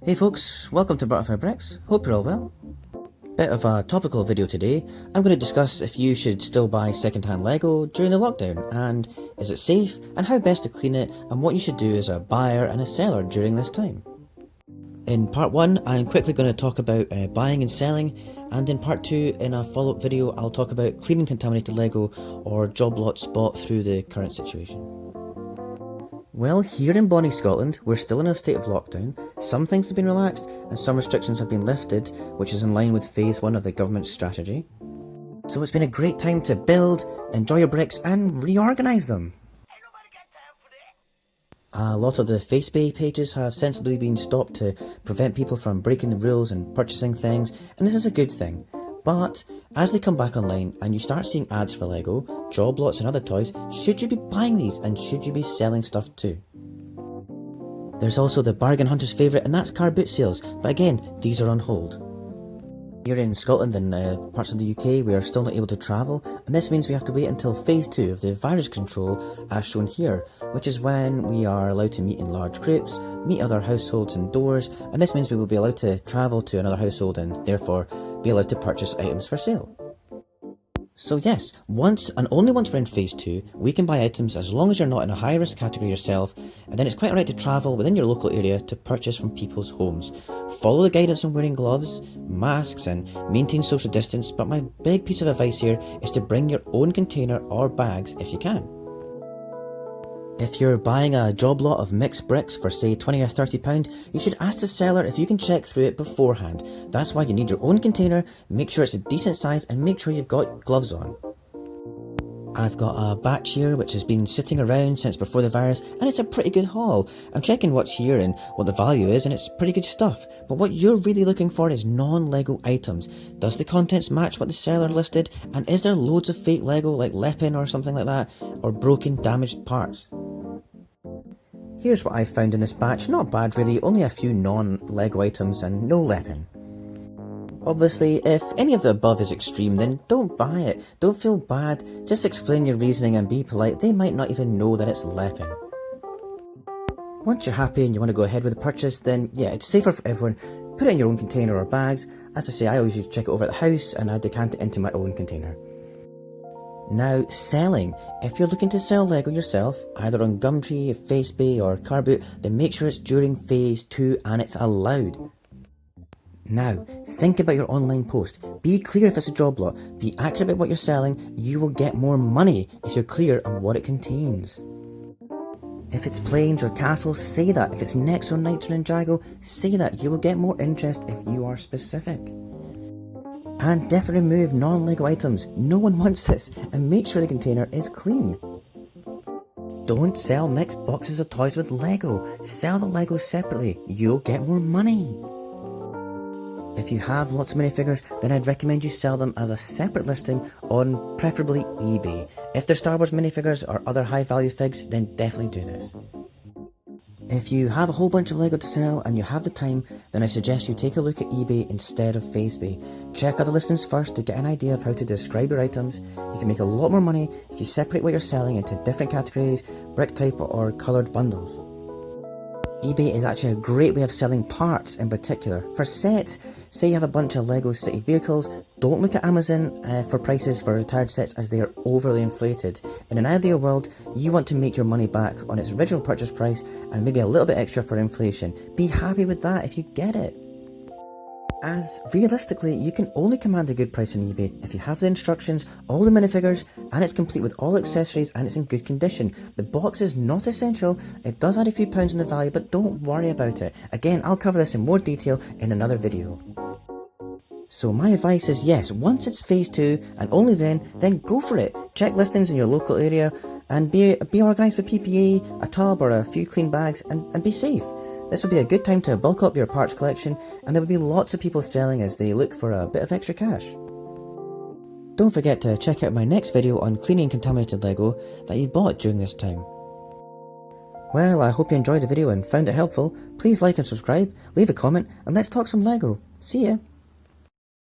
Hey folks, welcome to Butterfly Bricks. Hope you're all well. Bit of a topical video today. I'm going to discuss if you should still buy second-hand Lego during the lockdown, and is it safe, and how best to clean it, and what you should do as a buyer and a seller during this time. In part 1, I'm quickly going to talk about buying and selling, and in part 2, in a follow-up video, I'll talk about cleaning contaminated Lego or job lots bought through the current situation. Well, here in Bonnie, Scotland, we're still in a state of lockdown. Some things have been relaxed and some restrictions have been lifted, which is in line with phase 1 of the government's strategy. So it's been a great time to build, enjoy your bricks and reorganise them. Ain't nobody got time for that. A lot of the Facebook pages have sensibly been stopped to prevent people from breaking the rules and purchasing things, and this is a good thing. But as they come back online and you start seeing ads for Lego, job lots and other toys, should you be buying these and should you be selling stuff too? There's also the bargain hunter's favourite, and that's car boot sales, but again, these are on hold. Here in Scotland and parts of the UK, we are still not able to travel, and this means we have to wait until phase 2 of the virus control as shown here, which is when we are allowed to meet in large groups, meet other households indoors, and this means we will be allowed to travel to another household and therefore be allowed to purchase items for sale. So yes, once and only once we're in phase 2, we can buy items as long as you're not in a high risk category yourself, and then it's quite alright to travel within your local area to purchase from people's homes. Follow the guidance on wearing gloves, masks and maintain social distance, but my big piece of advice here is to bring your own container or bags if you can. If you're buying a job lot of mixed bricks for say £20 or £30, you should ask the seller if you can check through it beforehand. That's why you need your own container, make sure it's a decent size and make sure you've got gloves on. I've got a batch here which has been sitting around since before the virus and it's a pretty good haul. I'm checking what's here and what the value is and it's pretty good stuff. But what you're really looking for is non-Lego items. Does the contents match what the seller listed? And is there loads of fake Lego like Lepin or something like that? Or broken, damaged parts? Here's what I found in this batch. Not bad really, only a few non-Lego items and no Lepin. Obviously, if any of the above is extreme, then don't buy it. Don't feel bad, just explain your reasoning and be polite. They might not even know that it's Lepin. Once you're happy and you want to go ahead with the purchase, then yeah, it's safer for everyone. Put it in your own container or bags. As I say, I always check it over at the house and I decant it into my own container. Now, selling. If you're looking to sell Lego yourself, either on Gumtree, Facebook or Carboot, then make sure it's during phase 2 and it's allowed. Now, think about your online post. Be clear if it's a job lot. Be accurate about what you're selling. You will get more money if you're clear on what it contains. If it's planes or castles, say that. If it's Nexo, Nitro and Jago, say that. You will get more interest if you are specific. And definitely remove non-Lego items. No one wants this. And make sure the container is clean. Don't sell mixed boxes of toys with Lego. Sell the Lego separately. You'll get more money. If you have lots of minifigures, then I'd recommend you sell them as a separate listing on preferably eBay. If they're Star Wars minifigures or other high value figs, then definitely do this. If you have a whole bunch of Lego to sell and you have the time, then I suggest you take a look at eBay instead of Facebook. Check out the listings first to get an idea of how to describe your items. You can make a lot more money if you separate what you're selling into different categories, brick type or coloured bundles. eBay is actually a great way of selling parts in particular. For sets, say you have a bunch of Lego City vehicles, don't look at Amazon for prices for retired sets as they are overly inflated. In an ideal world, you want to make your money back on its original purchase price and maybe a little bit extra for inflation. Be happy with that if you get it. As realistically, you can only command a good price on eBay if you have the instructions, all the minifigures, and it's complete with all accessories and it's in good condition. The box is not essential, it does add a few pounds in the value, but don't worry about it. Again, I'll cover this in more detail in another video. So my advice is yes, once it's phase 2 and only then go for it. Check listings in your local area and be organised with PPE, a tub or a few clean bags and be safe. This would be a good time to bulk up your parts collection and there would be lots of people selling as they look for a bit of extra cash. Don't forget to check out my next video on cleaning contaminated Lego that you bought during this time. Well, I hope you enjoyed the video and found it helpful. Please like and subscribe, leave a comment and let's talk some Lego. See ya!